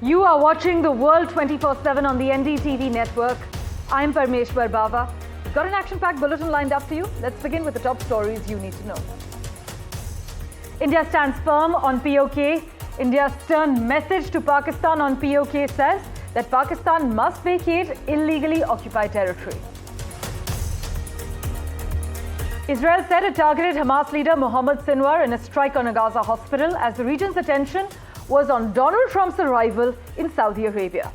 You are watching the world 24/7 on the NDTV network. I'm Parmeshwar Bawa. We've got an action-packed bulletin lined up for you. Let's begin with the top stories you need to know. India stands firm on POK. India's stern message to Pakistan on POK says that Pakistan must vacate illegally occupied territory. Israel said it targeted Hamas leader Mohammed Sinwar in a strike on a Gaza hospital as the region's attention was on Donald Trump's arrival in Saudi Arabia.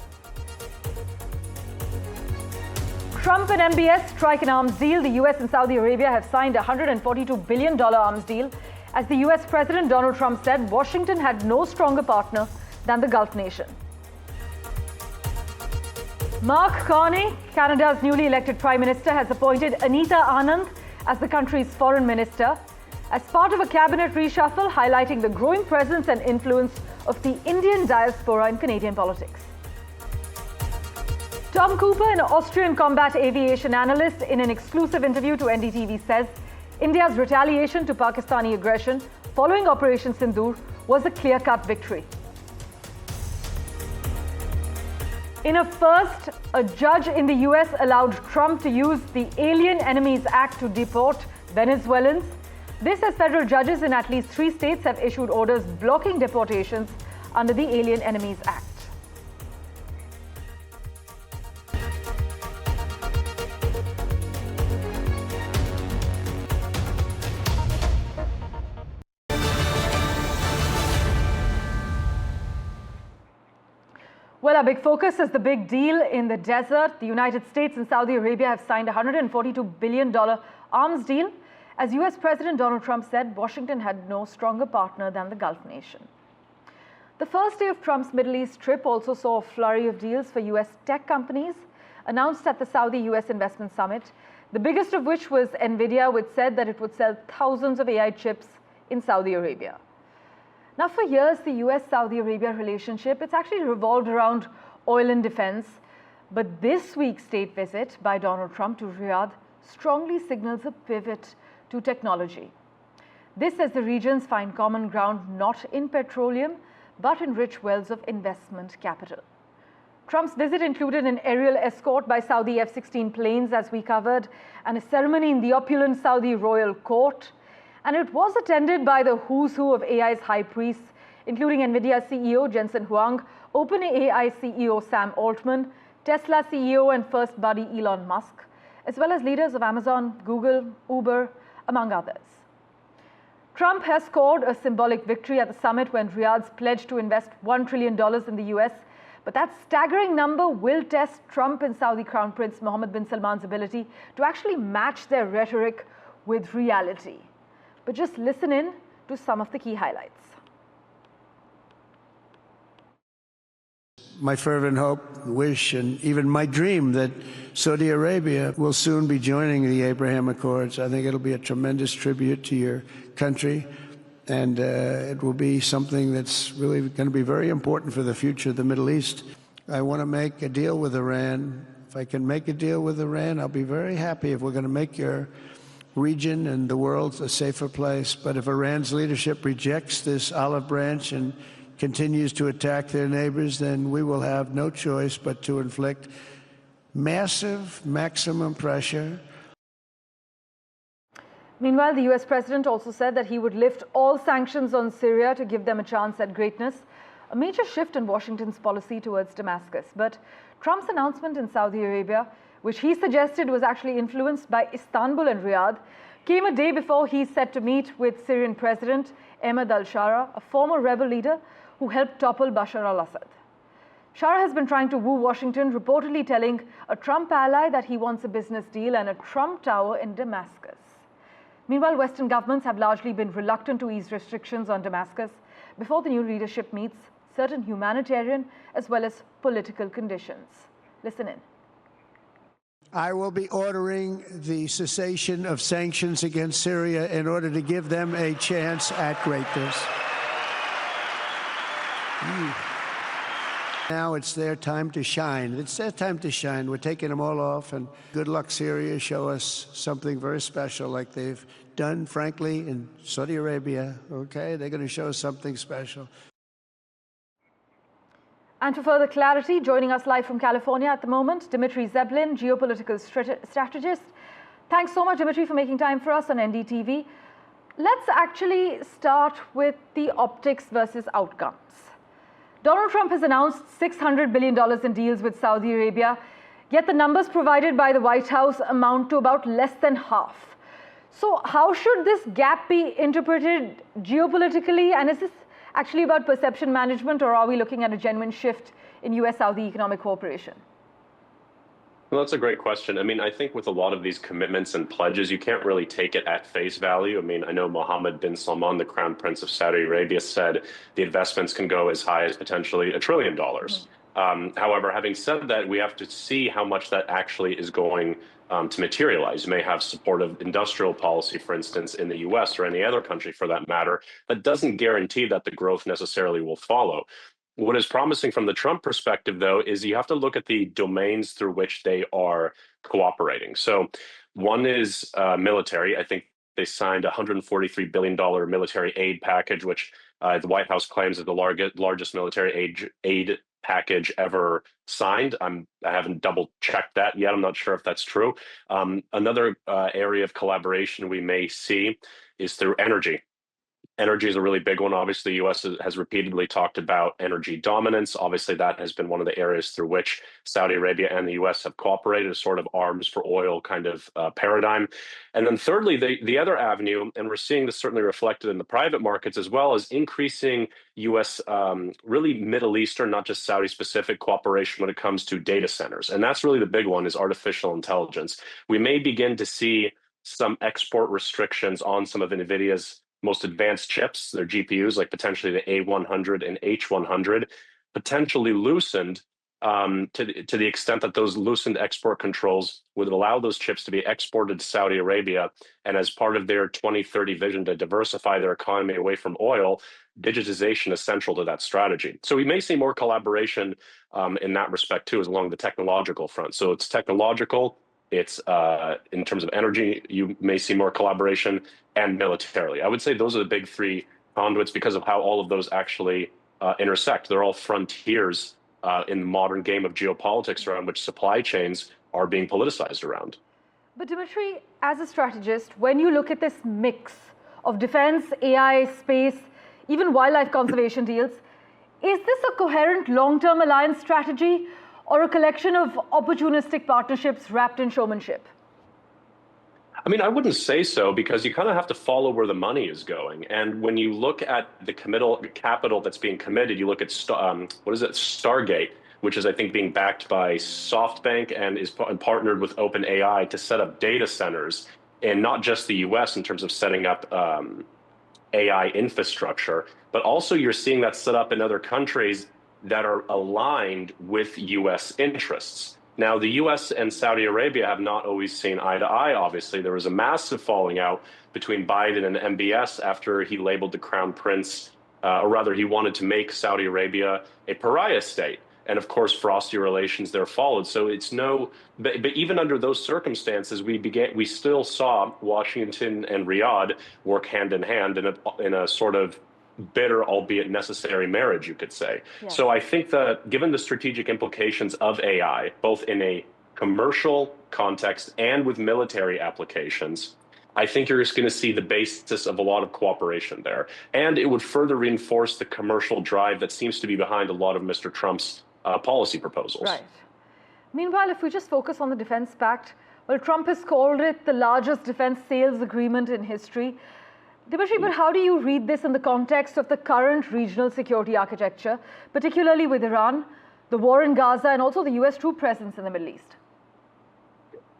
Trump and MBS strike an arms deal. The US and Saudi Arabia have signed a $142 billion arms deal. As the US President Donald Trump said, Washington had no stronger partner than the Gulf nation. Mark Carney, Canada's newly elected Prime Minister, has appointed Anita Anand as the country's foreign minister as part of a cabinet reshuffle highlighting the growing presence and influence of the Indian diaspora in Canadian politics. Tom Cooper, an Austrian combat aviation analyst, in an exclusive interview to NDTV says India's retaliation to Pakistani aggression following Operation Sindoor was a clear-cut victory. In a first, a judge in the US allowed Trump to use the Alien Enemies Act to deport Venezuelans. This as federal judges in at least 3 states have issued orders blocking deportations under the Alien Enemies Act. Well, our big focus is the big deal in the desert. The United States and Saudi Arabia have signed a $142 billion arms deal. As US President Donald Trump said, Washington had no stronger partner than the Gulf nation. The first day of Trump's Middle East trip also saw a flurry of deals for US tech companies announced at the Saudi-US Investment Summit, the biggest of which was NVIDIA, which said that it would sell thousands of AI chips in Saudi Arabia. Now, for years, the US-Saudi Arabia relationship, it's actually revolved around oil and defense. But this week's state visit by Donald Trump to Riyadh strongly signals a pivot to technology. This as the regions find common ground not in petroleum, but in rich wells of investment capital. Trump's visit included an aerial escort by Saudi F-16 planes, as we covered, and a ceremony in the opulent Saudi royal court. And it was attended by the who's who of AI's high priests, including NVIDIA CEO Jensen Huang, OpenAI CEO Sam Altman, Tesla CEO and first buddy Elon Musk, as well as leaders of Amazon, Google, Uber, among others. Trump has scored a symbolic victory at the summit when Riyadh's pledged to invest $1 trillion in the US. But that staggering number will test Trump and Saudi Crown Prince Mohammed bin Salman's ability to actually match their rhetoric with reality. But just listen in to some of the key highlights. My fervent hope, wish, and even my dream that Saudi Arabia will soon be joining the Abraham Accords. I think it'll be a tremendous tribute to your country, and it will be something that's really going to be very important for the future of the Middle East. I want to make a deal with Iran. If I can make a deal with Iran, I'll be very happy if we're going to make your region and the world a safer place. But if Iran's leadership rejects this olive branch and continues to attack their neighbors, then we will have no choice but to inflict massive, maximum pressure. Meanwhile, the US president also said that he would lift all sanctions on Syria to give them a chance at greatness, a major shift in Washington's policy towards Damascus. But Trump's announcement in Saudi Arabia, which he suggested was actually influenced by Istanbul and Riyadh, came a day before he's set to meet with Syrian President Ahmed al-Shara, a former rebel leader who helped topple Bashar al-Assad. Shara has been trying to woo Washington, reportedly telling a Trump ally that he wants a business deal and a Trump tower in Damascus. Meanwhile, Western governments have largely been reluctant to ease restrictions on Damascus before the new leadership meets certain humanitarian as well as political conditions. Listen in. I will be ordering the cessation of sanctions against Syria in order to give them a chance at greatness. Now it's their time to shine. It's their time to shine. We're taking them all off, and good luck, Syria. Show us something very special like they've done, frankly, in Saudi Arabia. Okay? They're going to show us something special. And for further clarity, joining us live from California at the moment, Dmitry Zeblin, geopolitical strategist. Thanks so much, Dmitry, for making time for us on NDTV. Let's actually start with the optics versus outcomes. Donald Trump has announced $600 billion in deals with Saudi Arabia, yet the numbers provided by the White House amount to about less than half. So how should this gap be interpreted geopolitically? And is this actually about perception management, or are we looking at a genuine shift in US-Saudi economic cooperation? Well, that's a great question. I mean, I think with a lot of these commitments and pledges, you can't really take it at face value. I mean, I know Mohammed bin Salman, the Crown Prince of Saudi Arabia, said the investments can go as high as potentially $1 trillion. However, having said that, we have to see how much that actually is going to materialize. You may have supportive industrial policy, for instance, in the US or any other country for that matter, that doesn't guarantee that the growth necessarily will follow. What is promising from the Trump perspective, though, is you have to look at the domains through which they are cooperating. So one is military. I think they signed a $143 billion military aid package, which the White House claims is the largest military aid package ever signed. I haven't double checked that yet. I'm not sure if that's true. Another area of collaboration we may see is through energy. Energy is a really big one. Obviously, the U.S. has repeatedly talked about energy dominance. Obviously, that has been one of the areas through which Saudi Arabia and the U.S. have cooperated, a sort of arms for oil kind of paradigm. And then thirdly, the other avenue, and we're seeing this certainly reflected in the private markets as well, is increasing U.S. Really Middle Eastern, not just Saudi-specific cooperation when it comes to data centers. And that's really the big one, is artificial intelligence. We may begin to see some export restrictions on some of NVIDIA's most advanced chips, their GPUs, like potentially the A100 and H100, potentially loosened to the extent that those loosened export controls would allow those chips to be exported to Saudi Arabia. And as part of their 2030 vision to diversify their economy away from oil, digitization is central to that strategy. So we may see more collaboration in that respect too, as along the technological front. So it's technological. It's in terms of energy, you may see more collaboration, and militarily. I would say those are the big three conduits because of how all of those actually intersect. They're all frontiers in the modern game of geopolitics around which supply chains are being politicized around. But Dmitry, as a strategist, when you look at this mix of defense, AI, space, even wildlife conservation deals, is this a coherent long-term alliance strategy or a collection of opportunistic partnerships wrapped in showmanship? I mean, I wouldn't say so, because you kind of have to follow where the money is going. And when you look at the capital that's being committed, you look at Stargate, which is, I think, being backed by SoftBank and is partnered with OpenAI to set up data centers, and not just the US in terms of setting up AI infrastructure, but also you're seeing that set up in other countries that are aligned with US interests. Now, the US and Saudi Arabia have not always seen eye to eye, obviously. There was a massive falling out between Biden and MBS after he labeled the Crown Prince, or rather, he wanted to make Saudi Arabia a pariah state. And of course, frosty relations there followed. So it's but even under those circumstances, we still saw Washington and Riyadh work hand in hand in a sort of bitter, albeit necessary marriage, you could say. Yeah. So I think that given the strategic implications of AI, both in a commercial context and with military applications, I think you're just going to see the basis of a lot of cooperation there. And it would further reinforce the commercial drive that seems to be behind a lot of Mr. Trump's policy proposals. Right. Meanwhile, if we just focus on the Defense Pact, well, Trump has called it the largest defense sales agreement in history. Dmitry, but how do you read this in the context of the current regional security architecture, particularly with Iran, the war in Gaza, and also the US troop presence in the Middle East?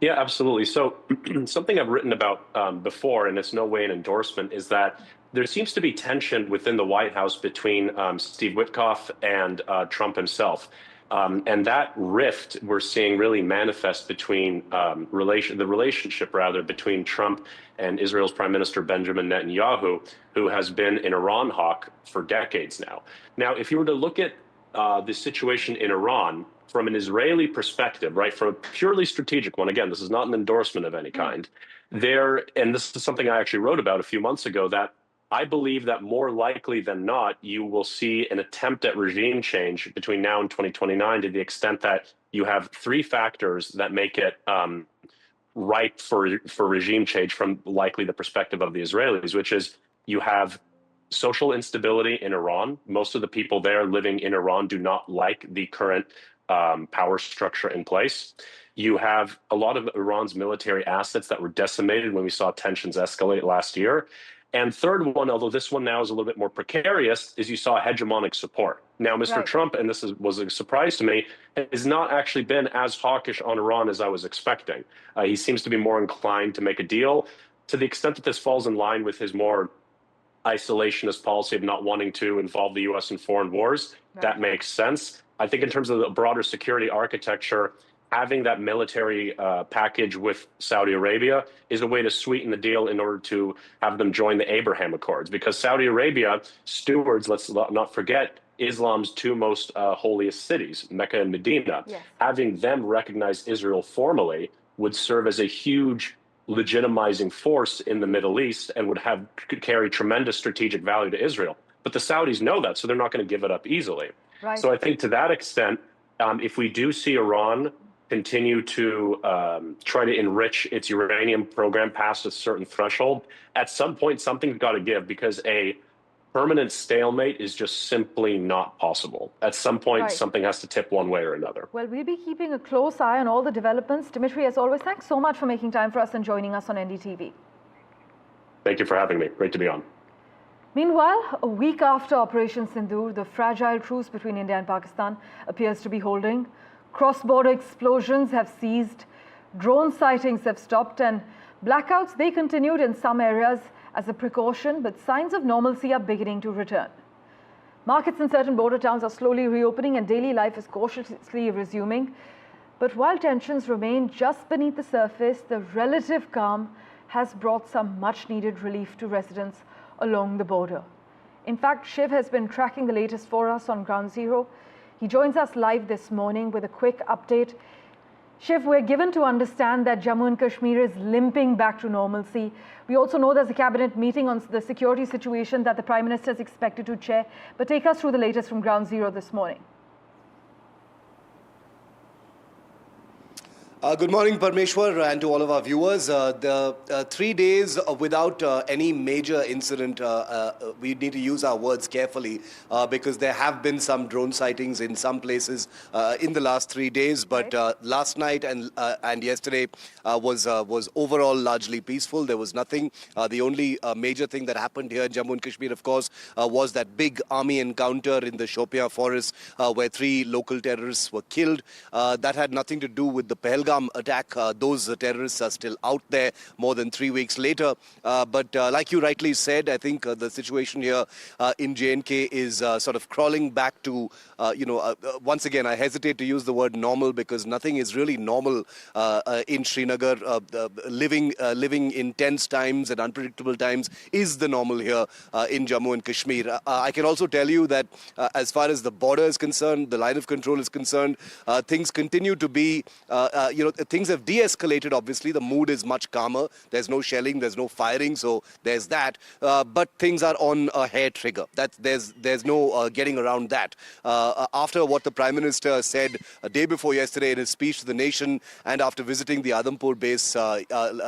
Yeah, absolutely. So something I've written about before, and it's no way an endorsement, is that there seems to be tension within the White House between Steve Witkoff and Trump himself. And that rift we're seeing really manifest between the relationship between Trump and Israel's Prime Minister Benjamin Netanyahu, who has been an Iran hawk for decades now. Now, if you were to look at the situation in Iran from an Israeli perspective, right, from a purely strategic one, again, this is not an endorsement of any kind, and this is something I actually wrote about a few months ago, that I believe that more likely than not, you will see an attempt at regime change between now and 2029 to the extent that you have three factors that make it ripe for regime change from likely the perspective of the Israelis, which is you have social instability in Iran. Most of the people there living in Iran do not like the current power structure in place. You have a lot of Iran's military assets that were decimated when we saw tensions escalate last year. And third one, although this one now is a little bit more precarious, is you saw hegemonic support. Now, Mr. Right. Trump, and was a surprise to me, has not actually been as hawkish on Iran as I was expecting. He seems to be more inclined to make a deal. To the extent that this falls in line with his more isolationist policy of not wanting to involve the U.S. in foreign wars, that makes sense. I think in terms of the broader security architecture, having that military package with Saudi Arabia is a way to sweeten the deal in order to have them join the Abraham Accords. Because Saudi Arabia stewards, let's not forget, Islam's two most holiest cities, Mecca and Medina. Yes. Having them recognize Israel formally would serve as a huge legitimizing force in the Middle East and could carry tremendous strategic value to Israel. But the Saudis know that, so they're not going to give it up easily. Right. So I think to that extent, if we do see Iran continue to try to enrich its uranium program past a certain threshold, at some point something's got to give, because a permanent stalemate is just simply not possible. At some point, something has to tip one way or another. Well, we'll be keeping a close eye on all the developments. Dimitri, as always, thanks so much for making time for us and joining us on NDTV. Thank you for having me. Great to be on. Meanwhile, a week after Operation Sindoor, the fragile truce between India and Pakistan appears to be holding. Cross-border explosions have ceased, drone sightings have stopped, and blackouts, they continued in some areas as a precaution, but signs of normalcy are beginning to return. Markets in certain border towns are slowly reopening and daily life is cautiously resuming. But while tensions remain just beneath the surface, the relative calm has brought some much-needed relief to residents along the border. In fact, Shiv has been tracking the latest for us on Ground Zero. He joins us live this morning with a quick update. Shiv, we're given to understand that Jammu and Kashmir is limping back to normalcy. We also know there's a cabinet meeting on the security situation that the Prime Minister is expected to chair. But take us through the latest from Ground Zero this morning. Good morning, Parmeshwar, and to all of our viewers. The 3 days without any major incident, we need to use our words carefully because there have been some drone sightings in some places in the last 3 days. But last night and yesterday was overall largely peaceful. There was nothing. The only major thing that happened here in Jammu and Kashmir, of course, was that big army encounter in the Shopian forest where 3 local terrorists were killed. That had nothing to do with the Pahalgam attack. Those terrorists are still out there more than 3 weeks later. But like you rightly said, I think the situation here in J&K is sort of crawling back to, once again, I hesitate to use the word normal because nothing is really normal in Srinagar. Living in tense times and unpredictable times is the normal here in Jammu and Kashmir. I can also tell you that as far as the border is concerned, the line of control is concerned, things continue to be, things have de-escalated, obviously. The mood is much calmer. There's no shelling, there's no firing, so there's that. But things are on a hair trigger. There's no getting around that. After what the Prime Minister said a day before yesterday in his speech to the nation, and after visiting the Adampur base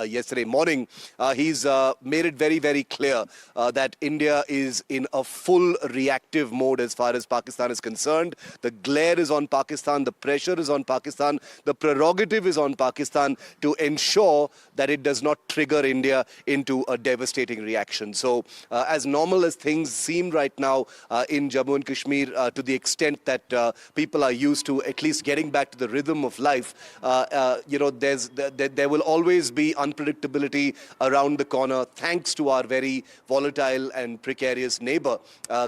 yesterday morning, he's made it very, very clear that India is in a full reactive mode as far as Pakistan is concerned. The glare is on Pakistan, the pressure is on Pakistan, the prerogative is on Pakistan to ensure that it does not trigger India into a devastating reaction. So as normal as things seem right now in Jammu and Kashmir, to the extent that people are used to at least getting back to the rhythm of life, there will always be unpredictability around the corner thanks to our very volatile and precarious neighbor,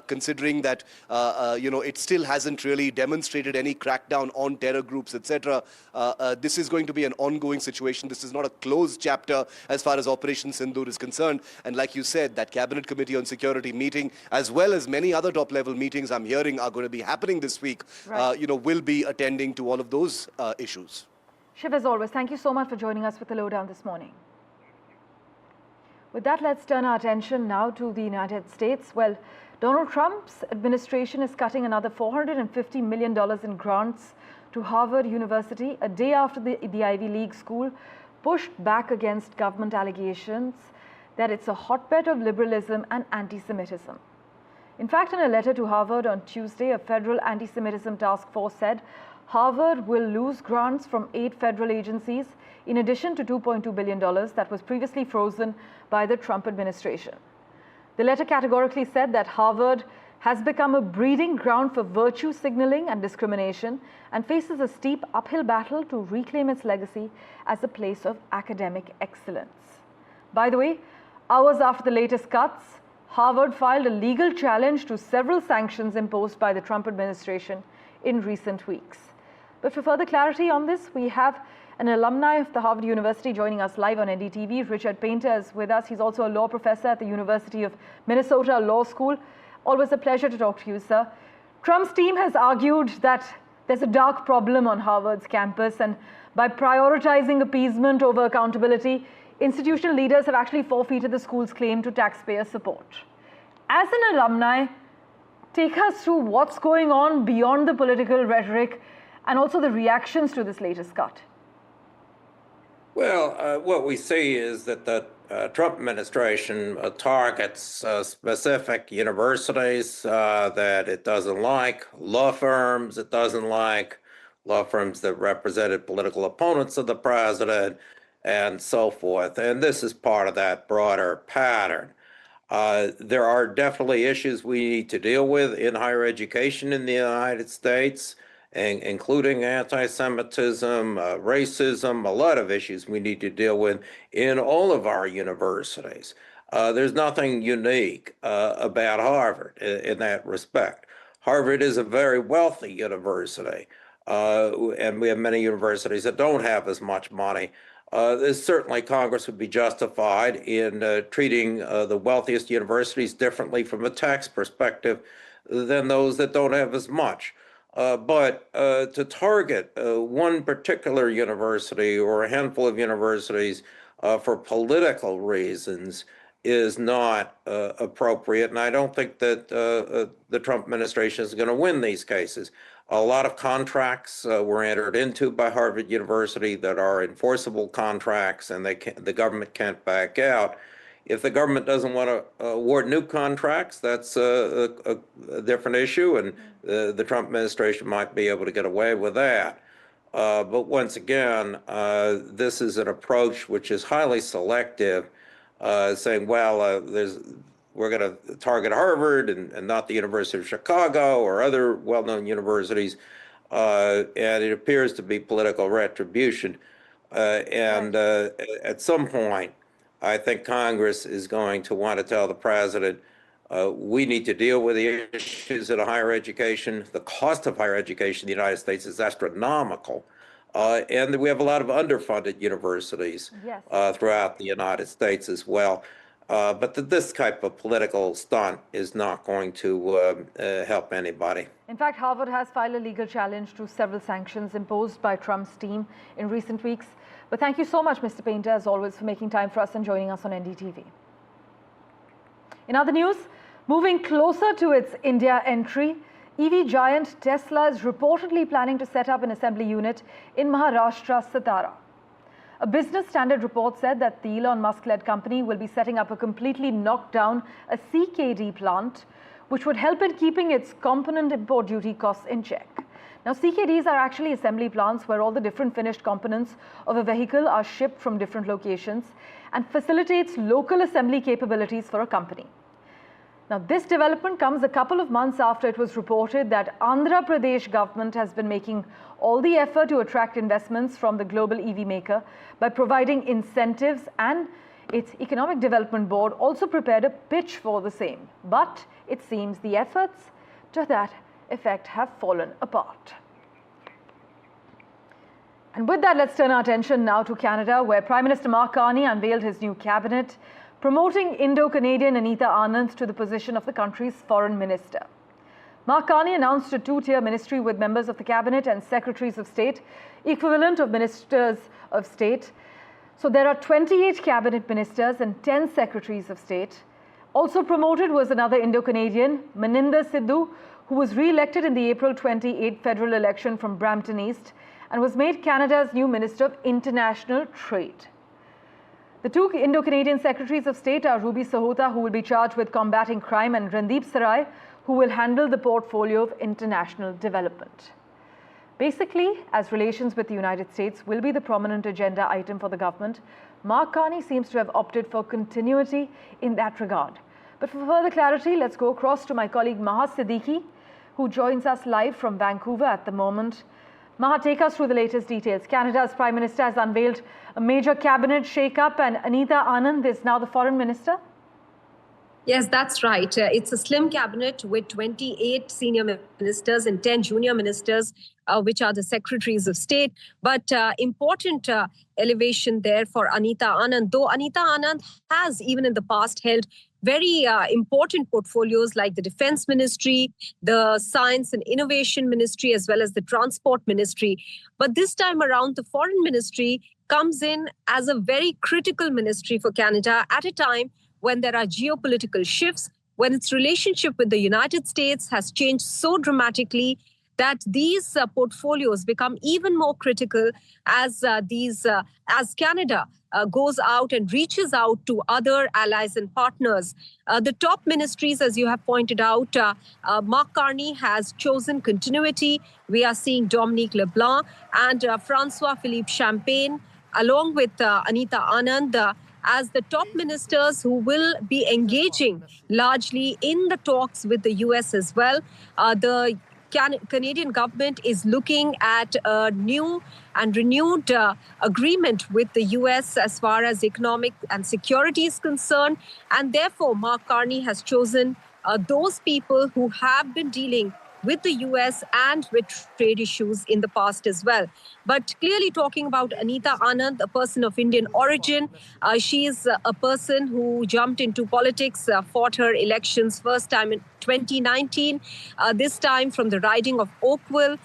considering that it still hasn't really demonstrated any crackdown on terror groups, etc. This is going to be an ongoing situation. This is not a closed chapter as far as Operation Sindoor is concerned. And like you said, that Cabinet Committee on Security meeting, as well as many other top-level meetings I'm hearing are going to be happening this week, will be attending to all of those issues. Shiv, as always, thank you so much for joining us with the lowdown this morning. With that, let's turn our attention now to the United States. Well, Donald Trump's administration is cutting another $450 million in grants to Harvard University a day after the Ivy League school pushed back against government allegations that it's a hotbed of liberalism and anti-Semitism. In fact, in a letter to Harvard on Tuesday, a federal anti-Semitism task force said Harvard will lose grants from 8 federal agencies in addition to $2.2 billion that was previously frozen by the Trump administration. The letter categorically said that Harvard has become a breeding ground for virtue signaling and discrimination and faces a steep uphill battle to reclaim its legacy as a place of academic excellence. By the way, hours after the latest cuts, Harvard filed a legal challenge to several sanctions imposed by the Trump administration in recent weeks. But for further clarity on this, we have an alumni of the Harvard University joining us live on NDTV. Richard Painter is with us. He's also a law professor at the University of Minnesota Law School. Always a pleasure to talk to you, sir. Trump's team has argued that there's a dark problem on Harvard's campus, and by prioritizing appeasement over accountability, institutional leaders have actually forfeited the school's claim to taxpayer support. As an alumni, take us through what's going on beyond the political rhetoric and also the reactions to this latest cut. Well, what we see is that the Trump administration targets specific universities that it doesn't like, law firms it doesn't like, law firms that represented political opponents of the president, and so forth. And this is part of that broader pattern. There are definitely issues we need to deal with in higher education in the United States, including anti-Semitism, racism, a lot of issues we need to deal with in all of our universities. There's nothing unique about Harvard in that respect. Harvard is a very wealthy university, and we have many universities that don't have as much money. Certainly Congress would be justified in treating the wealthiest universities differently from a tax perspective than those that don't have as much. But to target one particular university or a handful of universities for political reasons is not appropriate. And I don't think that the Trump administration is going to win these cases. A lot of contracts were entered into by Harvard University that are enforceable contracts, and the government can't back out. If the government doesn't want to award new contracts, that's a different issue, and the Trump administration might be able to get away with that. But once again, this is an approach which is highly selective, saying, well, we're going to target Harvard and not the University of Chicago or other well-known universities, and it appears to be political retribution. And at some point, I think Congress is going to want to tell the president, we need to deal with the issues in higher education. The cost of higher education in the United States is astronomical. And we have a lot of underfunded universities throughout the United States as well. But this type of political stunt is not going to help anybody. In fact, Harvard has filed a legal challenge to several sanctions imposed by Trump's team in recent weeks. But thank you so much, Mr. Painter, as always, for making time for us and joining us on NDTV. In other news, moving closer to its India entry, EV giant Tesla is reportedly planning to set up an assembly unit in Maharashtra's Satara. A Business Standard report said that the Elon Musk-led company will be setting up a completely knocked down a CKD plant, which would help in keeping its component import duty costs in check. Now, CKDs are actually assembly plants where all the different finished components of a vehicle are shipped from different locations and facilitates local assembly capabilities for a company. Now, this development comes a couple of months after it was reported that Andhra Pradesh government has been making all the effort to attract investments from the global EV maker by providing incentives, and its Economic Development Board also prepared a pitch for the same. But it seems the efforts to that effect have fallen apart. And with that, let's turn our attention now to Canada, where Prime Minister Mark Carney unveiled his new cabinet, promoting Indo-Canadian Anita Anand to the position of the country's foreign minister. Mark Carney announced a two-tier ministry with members of the cabinet and secretaries of state, equivalent of ministers of state. So there are 28 cabinet ministers and 10 secretaries of state. Also promoted was another Indo-Canadian, Maninder Sidhu, who was re-elected in the April 28 federal election from Brampton East and was made Canada's new Minister of International Trade. The two Indo-Canadian secretaries of state are Ruby Sahota, who will be charged with combating crime, and Randeep Sarai, who will handle the portfolio of international development. Basically, as relations with the United States will be the prominent agenda item for the government, Mark Carney seems to have opted for continuity in that regard. But for further clarity, let's go across to my colleague Maha Siddiqui, who joins us live from Vancouver at the moment. Maha, take us through the latest details. Canada's Prime Minister has unveiled a major cabinet shake-up, and Anita Anand is now the Foreign Minister. Yes, that's right. It's a slim cabinet with 28 senior ministers and 10 junior ministers, which are the secretaries of state. But important elevation there for Anita Anand, though Anita Anand has even in the past held very important portfolios like the Defense Ministry, the Science and Innovation Ministry, as well as the Transport Ministry. But this time around, the Foreign Ministry comes in as a very critical ministry for Canada at a time when there are geopolitical shifts, when its relationship with the United States has changed so dramatically that these portfolios become even more critical as Canada goes out and reaches out to other allies and partners. The top ministries, as you have pointed out, Mark Carney has chosen continuity. We are seeing Dominique LeBlanc and Francois-Philippe Champagne, along with Anita Anand, as the top ministers who will be engaging largely in the talks with the US as well. The Canadian government is looking at a new and renewed agreement with the US as far as economic and security is concerned. And therefore, Mark Carney has chosen those people who have been dealing with the US and with trade issues in the past as well. But clearly talking about Anita Anand, a person of Indian origin, she is a person who jumped into politics, fought her elections first time in 2019, this time from the riding of Oakville.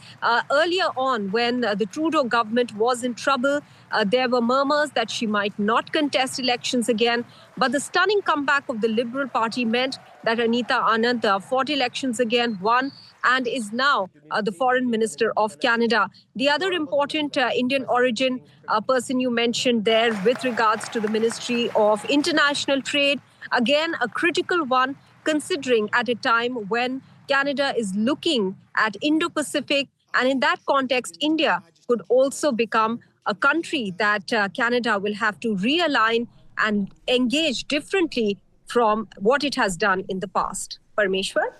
Earlier on, when the Trudeau government was in trouble, there were murmurs that she might not contest elections again. But the stunning comeback of the Liberal Party meant that Anita Anand fought elections again, won, and is now the Foreign Minister of Canada. The other important Indian origin person you mentioned there with regards to the Ministry of International Trade, again, a critical one, considering at a time when Canada is looking at Indo-Pacific. And in that context, India could also become a country that Canada will have to realign and engage differently from what it has done in the past. Parmeshwar?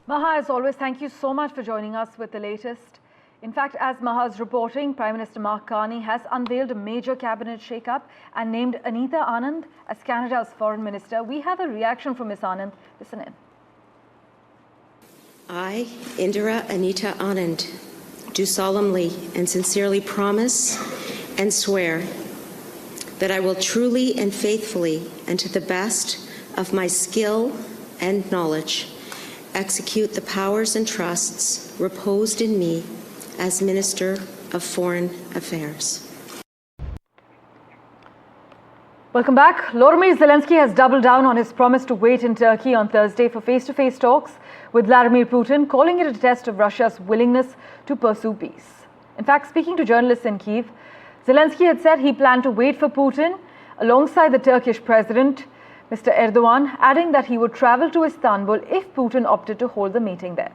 Maha, as always, thank you so much for joining us with the latest. In fact, as Maha is reporting, Prime Minister Mark Carney has unveiled a major cabinet shake-up and named Anita Anand as Canada's Foreign Minister. We have a reaction from Ms. Anand. Listen in. I, Indira Anita Anand, do solemnly and sincerely promise and swear that I will truly and faithfully and to the best of my skill and knowledge execute the powers and trusts reposed in me as Minister of Foreign Affairs. Welcome back. Volodymyr Zelensky has doubled down on his promise to wait in Turkey on Thursday for face-to-face talks with Vladimir Putin, calling it a test of Russia's willingness to pursue peace. In fact, speaking to journalists in Kyiv, Zelensky had said he planned to wait for Putin alongside the Turkish president, Mr. Erdogan, adding that he would travel to Istanbul if Putin opted to hold the meeting there.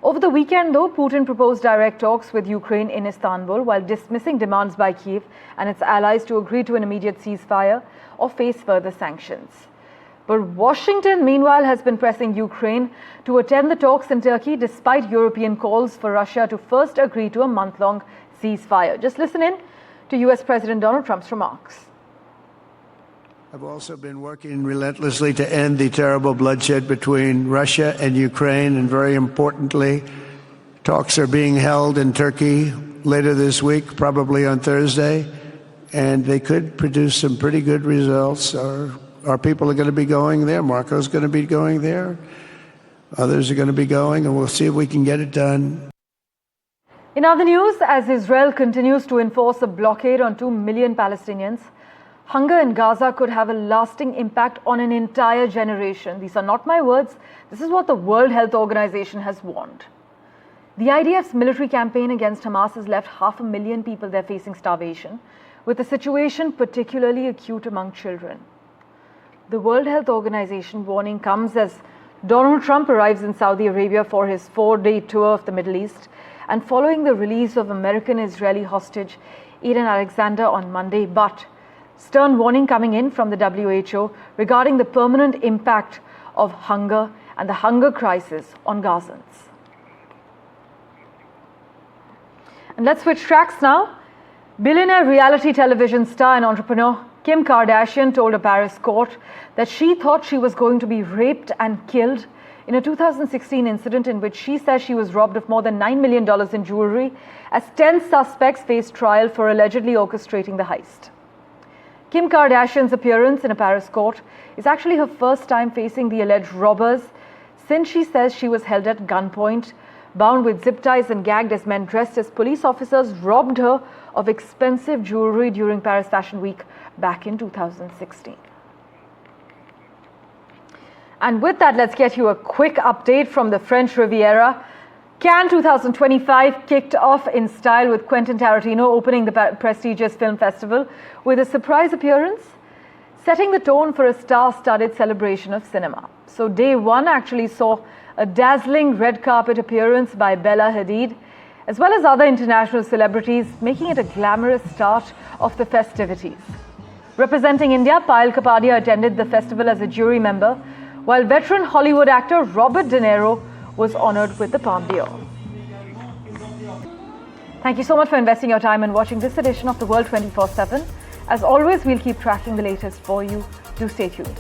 Over the weekend, though, Putin proposed direct talks with Ukraine in Istanbul while dismissing demands by Kyiv and its allies to agree to an immediate ceasefire or face further sanctions. But Washington, meanwhile, has been pressing Ukraine to attend the talks in Turkey despite European calls for Russia to first agree to a month-long ceasefire. Just listen in to US President Donald Trump's remarks. I've also been working relentlessly to end the terrible bloodshed between Russia and Ukraine, and very importantly, talks are being held in Turkey later this week, probably on Thursday, and they could produce some pretty good results. Our people are going to be going there. Marco's going to be going there. Others are going to be going, and we'll see if we can get it done. In other news, as Israel continues to enforce a blockade on 2 million Palestinians, hunger in Gaza could have a lasting impact on an entire generation. These are not my words. This is what the World Health Organization has warned. The IDF's military campaign against Hamas has left 500,000 people there facing starvation, with the situation particularly acute among children. The World Health Organization warning comes as Donald Trump arrives in Saudi Arabia for his 4-day tour of the Middle East and following the release of American-Israeli hostage Eden Alexander on Monday, but stern warning coming in from the WHO regarding the permanent impact of hunger and the hunger crisis on Gazans. And let's switch tracks now. Billionaire reality television star and entrepreneur Kim Kardashian told a Paris court that she thought she was going to be raped and killed in a 2016 incident in which she says she was robbed of more than $9 million in jewelry as 10 suspects faced trial for allegedly orchestrating the heist. Kim Kardashian's appearance in a Paris court is actually her first time facing the alleged robbers since she says she was held at gunpoint, bound with zip ties and gagged as men dressed as police officers robbed her of expensive jewelry during Paris Fashion Week back in 2016. And with that, let's get you a quick update from the French Riviera. Cannes 2025 kicked off in style with Quentin Tarantino opening the prestigious film festival with a surprise appearance, setting the tone for a star-studded celebration of cinema. So day one actually saw a dazzling red carpet appearance by Bella Hadid, as well as other international celebrities, making it a glamorous start of the festivities. Representing India, Payal Kapadia attended the festival as a jury member, while veteran Hollywood actor Robert De Niro was honored with the Palme d'Or. Thank you so much for investing your time and watching this edition of The World 24/7. As always, we'll keep tracking the latest for you. Do stay tuned.